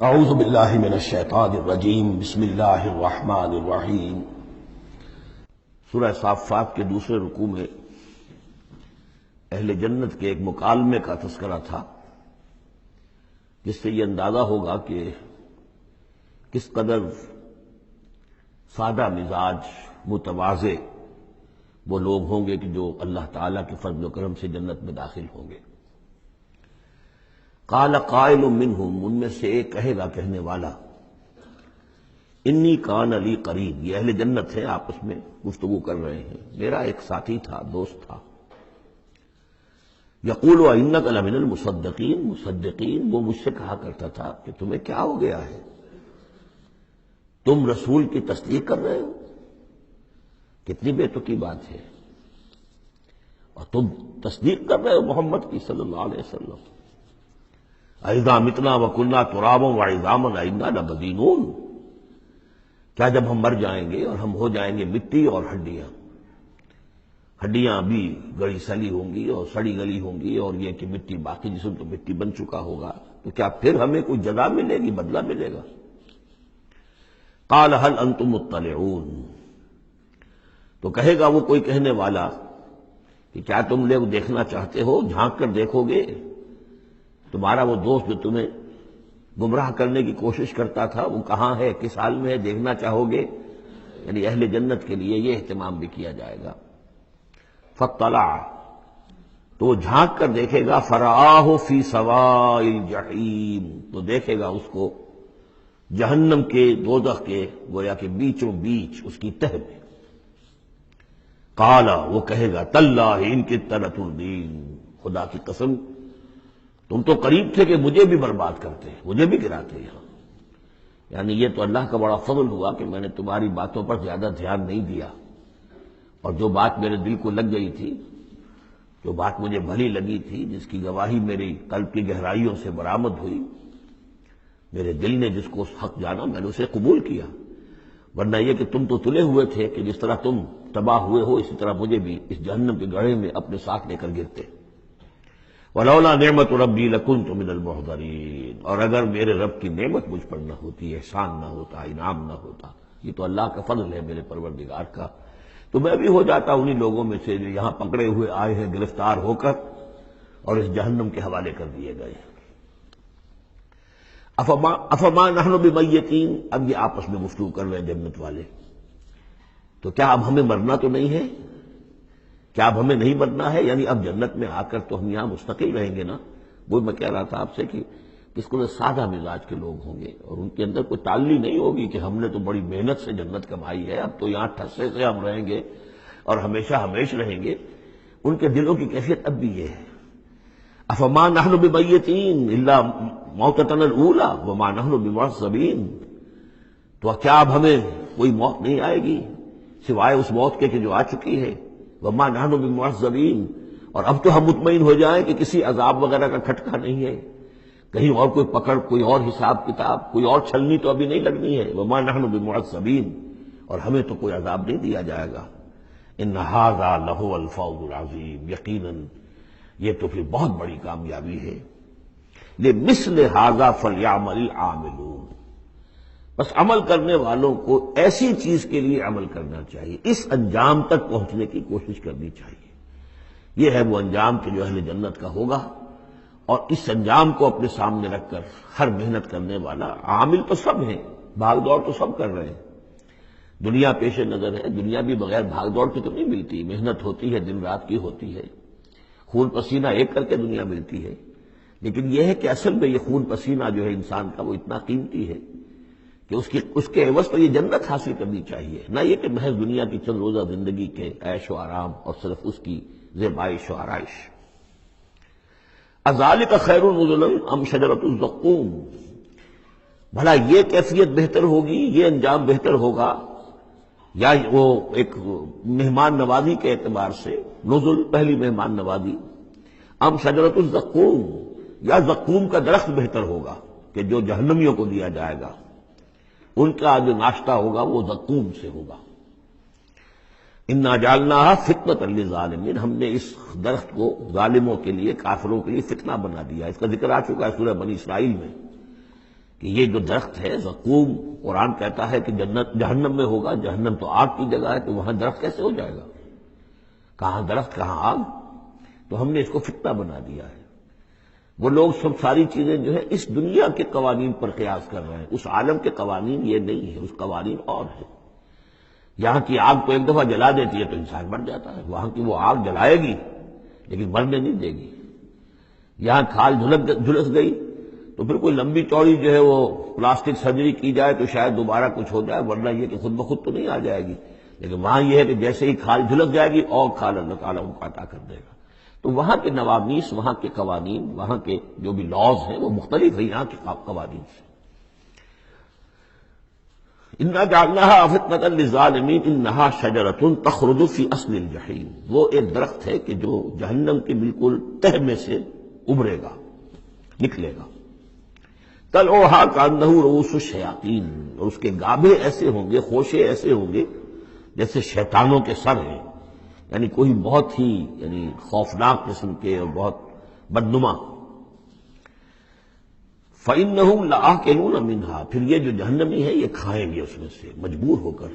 اعوذ باللہ من الشیطان الرجیم بسم اللہ الرحمن الرحیم۔ سورہ صافات کے دوسرے رکوع میں اہل جنت کے ایک مکالمے کا تذکرہ تھا، جس سے یہ اندازہ ہوگا کہ کس قدر سادہ مزاج متواضع وہ لوگ ہوں گے کہ جو اللہ تعالیٰ کے فضل و کرم سے جنت میں داخل ہوں گے۔ قال قائل منہم، ان میں سے ایک کہے گا کہنے والا، انی کان لی قرین، یہ اہل جنت ہیں آپس میں گفتگو کر رہے ہیں، میرا ایک ساتھی تھا، دوست تھا، یقول انک لمن المصدقین، مصدقین، وہ مجھ سے کہا کرتا تھا کہ تمہیں کیا ہو گیا ہے، تم رسول کی تصدیق کر رہے ہو، کتنی بے تکی بات ہے، اور تم تصدیق کر رہے ہو محمد کی صلی اللہ علیہ وسلم۔ اذا متنا وکنا ترابا وعظاما انا لمدینون، کیا جب ہم مر جائیں گے اور ہم ہو جائیں گے مٹی اور ہڈیاں بھی گڑی سلی ہوں گی اور سڑی گلی ہوں گی، اور یہ کہ مٹی، باقی جسم تو مٹی بن چکا ہوگا، تو کیا پھر ہمیں کوئی جزا ملے گی، بدلہ ملے گا؟ قال هل انتم مطلعون، تو کہے گا وہ کوئی کہنے والا کہ کیا تم لوگ دیکھنا چاہتے ہو، جھانک کر دیکھو گے، تمہارا وہ دوست جو تمہیں گمراہ کرنے کی کوشش کرتا تھا وہ کہاں ہے، کس حال میں ہے، دیکھنا چاہو گے؟ یعنی اہل جنت کے لیے یہ اہتمام بھی کیا جائے گا۔ فاطلع، تو وہ جھانک کر دیکھے گا، فرآہ فی سواء الجحیم، تو دیکھے گا اس کو جہنم کے، دوزخ کے گویا کہ بیچوں بیچ اس کی تہ میں۔ قال، وہ کہے گا، تاللہ ان کدت لتردین، خدا کی قسم تم تو قریب تھے کہ مجھے بھی برباد کرتے، مجھے بھی گراتے یہاں، یعنی یہ تو اللہ کا بڑا فضل ہوا کہ میں نے تمہاری باتوں پر زیادہ دھیان نہیں دیا، اور جو بات میرے دل کو لگ گئی تھی، جو بات مجھے بھلی لگی تھی، جس کی گواہی میری قلب کی گہرائیوں سے برآمد ہوئی، میرے دل نے جس کو حق جانا میں نے اسے قبول کیا، ورنہ یہ کہ تم تو تلے ہوئے تھے کہ جس طرح تم تباہ ہوئے ہو اسی طرح مجھے بھی اس جہنم کے گڑھے میں اپنے ساتھ لے کر گرتے۔ ولولا نعمت ربی لکنت من المحضرین، اور اگر میرے رب کی نعمت مجھ پر نہ ہوتی، احسان نہ ہوتا، انعام نہ ہوتا، یہ تو اللہ کا فضل ہے میرے پروردگار کا، تو میں بھی ہو جاتا انہی لوگوں میں سے جو یہاں پکڑے ہوئے آئے ہیں گرفتار ہو کر اور اس جہنم کے حوالے کر دیے گئے۔ افما نحن بمیتین، اب یہ آپس میں گفتگو کر رہے ہیں جنت والے، تو کیا اب ہمیں مرنا تو نہیں ہے، کیا اب ہمیں نہیں مرنا ہے، یعنی اب جنت میں آ کر تو ہم یہاں مستقل رہیں گے نا۔ وہ میں کہہ رہا تھا آپ سے کہ کس کو سادہ مزاج کے لوگ ہوں گے اور ان کے اندر کوئی تعلی نہیں ہوگی کہ ہم نے تو بڑی محنت سے جنت کمائی ہے، اب تو یہاں ٹھسے سے ہم رہیں گے اور ہمیشہ ہمیش رہیں گے، ان کے دلوں کی کیفیت اب بھی یہ ہے۔ افما نحن بمیتین الا موتتنا الاولی وما نحن بمعذبین، تو کیا اب ہمیں کوئی موت نہیں آئے گی سوائے اس موت کے کہ جو آ چکی ہے، وما نحن بمعذبین، اور اب تو ہم مطمئن ہو جائیں کہ کسی عذاب وغیرہ کا کھٹکا نہیں ہے، کہیں اور کوئی پکڑ، کوئی اور حساب کتاب، کوئی اور چھلنی تو ابھی نہیں لگنی ہے، وما نحن بمعذبین، اور ہمیں تو کوئی عذاب نہیں دیا جائے گا۔ ان ھذا لہو الفوز العظیم، یقیناً یہ تو پھر بہت بڑی کامیابی ہے۔ لمثل ھذا فلیعمل العاملون، بس عمل کرنے والوں کو ایسی چیز کے لیے عمل کرنا چاہیے، اس انجام تک پہنچنے کی کوشش کرنی چاہیے۔ یہ ہے وہ انجام کہ جو اہل جنت کا ہوگا، اور اس انجام کو اپنے سامنے رکھ کر ہر محنت کرنے والا، عامل تو سب ہیں، بھاگ دوڑ تو سب کر رہے ہیں، دنیا پیش نظر ہے، دنیا بھی بغیر بھاگ دوڑ کے تو نہیں ملتی، محنت ہوتی ہے، دن رات کی ہوتی ہے، خون پسینہ ایک کر کے دنیا ملتی ہے، لیکن یہ ہے کہ اصل میں یہ خون پسینہ جو ہے انسان کا وہ اتنا قیمتی ہے کہ اس کے عوض پر یہ جنت حاصل کرنی چاہیے، نہ یہ کہ محض دنیا کی چند روزہ زندگی کے عیش و آرام اور صرف اس کی زیبائش و آرائش۔ اذالک خیر نزلا ام شجرۃ الزقوم، بھلا یہ کیفیت بہتر ہوگی، یہ انجام بہتر ہوگا، یا وہ ایک مہمان نوازی کے اعتبار سے، نزل پہلی مہمان نوازی، ام شجرۃ الزقوم، یا زقوم کا درخت بہتر ہوگا کہ جو جہنمیوں کو دیا جائے گا، ان کا جو ناشتہ ہوگا وہ زقوم سے ہوگا۔ انا جعلناها فتنۃ للظالمین، ہم نے اس درخت کو ظالموں کے لیے، کافروں کے لیے فتنہ بنا دیا۔ اس کا ذکر آ چکا ہے سورہ بنی اسرائیل میں کہ یہ جو درخت ہے زقوم، قرآن کہتا ہے کہ جنت جہنم میں ہوگا، جہنم تو آگ کی جگہ ہے، تو وہاں درخت کیسے ہو جائے گا؟ کہاں درخت کہاں آگ؟ تو ہم نے اس کو فتنہ بنا دیا ہے۔ وہ لوگ سب ساری چیزیں جو ہے اس دنیا کے قوانین پر قیاس کر رہے ہیں، اس عالم کے قوانین یہ نہیں ہے، اس قوانین اور ہے۔ یہاں کی آگ تو ایک دفعہ جلا دیتی ہے تو انسان مر جاتا ہے، وہاں کی وہ آگ جلائے گی لیکن مرنے نہیں دے گی۔ یہاں کھال جھلس گئی تو پھر کوئی لمبی چوڑی جو ہے وہ پلاسٹک سرجری کی جائے تو شاید دوبارہ کچھ ہو جائے، ورنہ یہ کہ خود بخود تو نہیں آ جائے گی۔ لیکن وہاں یہ ہے کہ جیسے ہی کھال جھلس جائے گی اور کھال اللہ تعالیٰ ان کو عطا کر دے گا۔ تو وہاں کے نوامیس، وہاں کے قوانین، وہاں کے جو بھی لاز ہیں وہ مختلف ہیں یہاں کے قوانین سے۔ اِنَّا جَعَلْنَاهَا فِتْنَةً لِلظَّالِمِينَ إِنَّهَا شَجَرَةٌ تَخْرُجُ فِي أَصْلِ الْجَحِيمِ، وہ ایک درخت ہے کہ جو جہنم کے بالکل تہ میں سے ابھرے گا، نکلے گا۔ طَلْعُهَا كَأَنَّهُ رُءُوسُ الشَّيَاطِينِ، اور اس کے گابھے ایسے ہوں گے، خوشے ایسے ہوں گے جیسے شیطانوں کے سر ہیں، یعنی کوئی بہت ہی خوفناک قسم کے اور بہت بدنما۔ فَإِنَّهُمْ لَآكِلُونَ مِنْهَا، پھر یہ جو جہنمی ہے یہ کھائیں گے اس میں سے مجبور ہو کر۔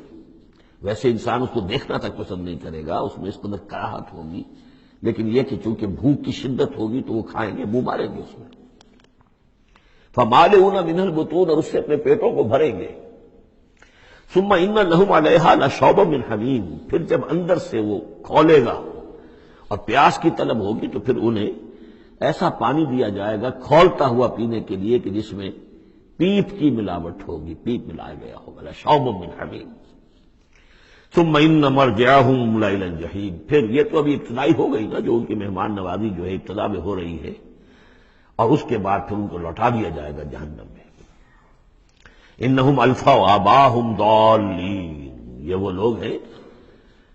ویسے انسان اس کو دیکھنا تک پسند نہیں کرے گا، اس میں اس قدر کراہت ہوگی، لیکن یہ کہ چونکہ بھوک کی شدت ہوگی تو وہ کھائیں گے، منہ ماریں گے اس میں۔ فَمَالِئُونَ مِنْهَا الْبُطُونَ، اور اس سے اپنے پیٹوں کو بھریں گے۔ ثُمَّ إِنَّ لَهُمْ عَلَيْهَا لَشَوْبًا مِّنْ حَمِيمٍ، پھر جب اندر سے وہ کھولے گا اور پیاس کی طلب ہوگی تو پھر انہیں ایسا پانی دیا جائے گا کھولتا ہوا پینے کے لیے کہ جس میں پیپ کی ملاوٹ ہوگی، پیپ ملایا گیا ہوگا، لَشَوْبًا مِّنْ حَمِيمٍ۔ ثُمَّ إِنَّ مَرْجِعَهُمْ لَإِلَى الْجَحِيمِ، پھر یہ تو ابھی ابتدائی ہو گئی نا، جو ان کی مہمان نوازی جو ہے ابتدا میں ہو رہی ہے، اور اس کے بعد پھر ان کو لوٹا دیا جائے گا جہنم میں۔ انہم الفوا آباہم ضالین، یہ وہ لوگ ہیں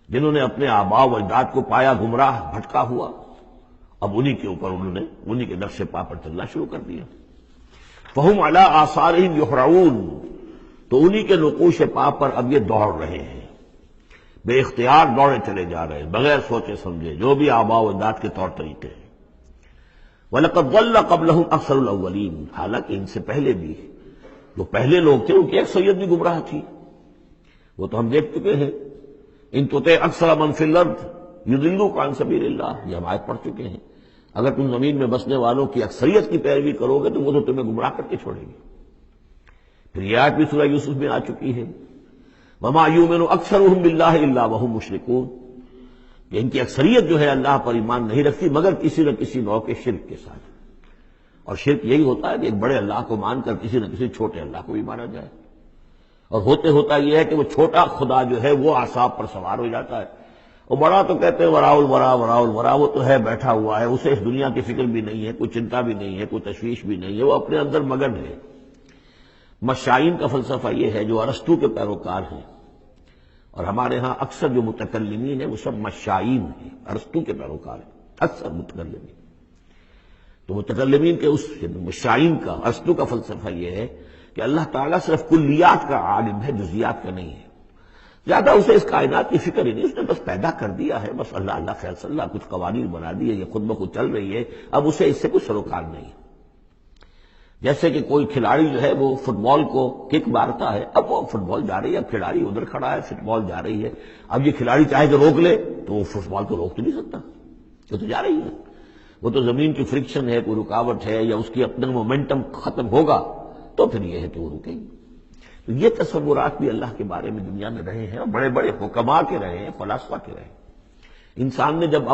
جنہوں نے اپنے آباء و اجداد کو پایا گمراہ، بھٹکا ہوا، اب انہی کے اوپر انہوں نے انہی کے نقش پا پر چلنا شروع کر دیا۔ فہم علی آثارہم یہرعون، تو انہی کے نقوش پا پر اب یہ دوڑ رہے ہیں، بے اختیار دوڑے چلے جا رہے ہیں، بغیر سوچے سمجھے، جو بھی آباء و اجداد کے طور طریقے ہیں۔ وَلَقَدْ ضَلَّ قَبْلَهُمْ أَكْثَرُ الْأَوَّلِينَ، حالانکہ ان سے پہلے بھی جو پہلے لوگ تھے ان کی اکثریت بھی گمراہ تھی، وہ تو ہم دیکھ چکے ہیں۔ ان تُطِعْ أَكْثَرَ مَنْ فِي الْأَرْضِ يُضِلُّوكَ عَنْ سَبِيلِ اللَّهِ، یہ ہم آیت پڑھ چکے ہیں۔ اگر تم زمین میں بسنے والوں کی اکثریت کی پیروی کرو گے تو وہ تو تمہیں گمراہ کر کے چھوڑے گی۔ پھر یہ آیت بھی سورہ یوسف میں آ چکی ہے، وَمَا يُؤْمِنُ أَكْثَرُهُم بِاللَّهِ إِلَّا وَهُمْ مُشْرِكُونَ، کہ ان کی اکثریت جو ہے اللہ پر ایمان نہیں رکھتی مگر کسی نہ کسی نوع کے شرک کے ساتھ۔ اور شرک یہی ہوتا ہے کہ ایک بڑے اللہ کو مان کر کسی نہ کسی چھوٹے اللہ کو بھی مانا جائے، اور ہوتے ہوتا یہ ہے کہ وہ چھوٹا خدا جو ہے وہ اعصاب پر سوار ہو جاتا ہے، اور بڑا تو کہتے ہیں وراء الورا وراء الورا، وہ تو ہے بیٹھا ہوا ہے، اسے اس دنیا کی فکر بھی نہیں ہے، کوئی چنتا بھی نہیں ہے، کوئی تشویش بھی نہیں ہے، وہ اپنے اندر مگن ہے۔ مشائین کا فلسفہ یہ ہے جو ارسطو کے پیروکار ہیں، اور ہمارے ہاں اکثر جو متکلمین ہیں وہ سب مشائین ہیں، ارسطو کے پیروکار ہیں اکثر متکلمین۔ تو متکلمین کے اس مشائین کا، ارسطو کا فلسفہ یہ ہے کہ اللہ تعالیٰ صرف کلیات کا عالم ہے، جزیات کا نہیں ہے، زیادہ اسے اس کائنات کی فکر ہی نہیں، اس نے بس پیدا کر دیا ہے، بس اللہ اللہ خیر صلی اللہ، کچھ قوانین بنا دیے، یہ خود بخود چل رہی ہے، اب اسے اس سے کوئی سروکار نہیں ہے۔ جیسے کہ کوئی کھلاڑی جو ہے وہ فٹ بال کو کک مارتا ہے، اب وہ فٹ بال جا رہی ہے، اب کھلاڑی ادھر کھڑا ہے، فٹ بال جا رہی ہے، اب یہ کھلاڑی چاہے کہ روک لے تو وہ فٹ بال کو روک تو نہیں سکتا، وہ تو جا رہی ہے، وہ تو زمین کی فرکشن ہے، کوئی رکاوٹ ہے، یا اس کی اپنا مومنٹم ختم ہوگا تو پھر یہ ہے کہ وہ رکے گی۔ تو یہ تصورات بھی اللہ کے بارے میں دنیا میں رہے ہیں، اور بڑے بڑے حکماء کے رہے ہیں، فلاسفہ کے رہے ہیں۔ انسان نے جب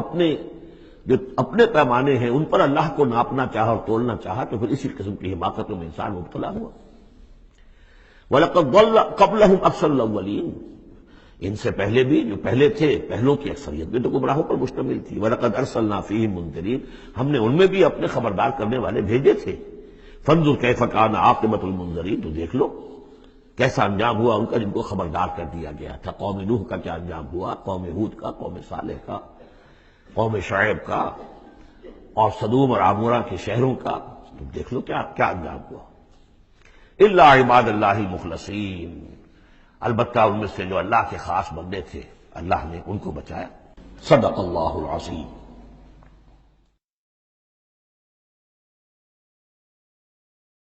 اپنے پیمانے ہیں ان پر اللہ کو ناپنا چاہا اور تولنا چاہا تو پھر اسی قسم کی حماقتوں میں انسان مبتلا ہوا۔ وَلَقَدْ ضَلَّ قَبْلَهُمْ أَكْثَرُ الْأَوَّلِينَ، ان سے پہلے بھی جو پہلے تھے، پہلوں کی اکثریت بھی تو گمراہوں پر مشتمل تھی۔ وَلَقَدْ أَرْسَلْنَا فِيهِمْ مُنذِرِينَ، ہم نے ان میں بھی اپنے خبردار کرنے والے بھیجے تھے۔ فَانظُرْ كَيْفَ كَانَ عَاقِبَةُ الْمُنذَرِينَ، تو دیکھ لو کیسا انجام ہوا ان کا جن کو خبردار کر دیا گیا تھا۔ قوم نوح کا کیا انجام ہوا، قوم ہود کا، قوم صالح کا، قوم شعیب کا، اور سدوم اور عمورہ کے شہروں کا، تو دیکھ لو کیا کیا انجام ہوا۔ الا عباد اللہ المخلصین، البتہ ان میں سے جو اللہ کے خاص بندے تھے اللہ نے ان کو بچایا۔ صدق اللہ العظیم۔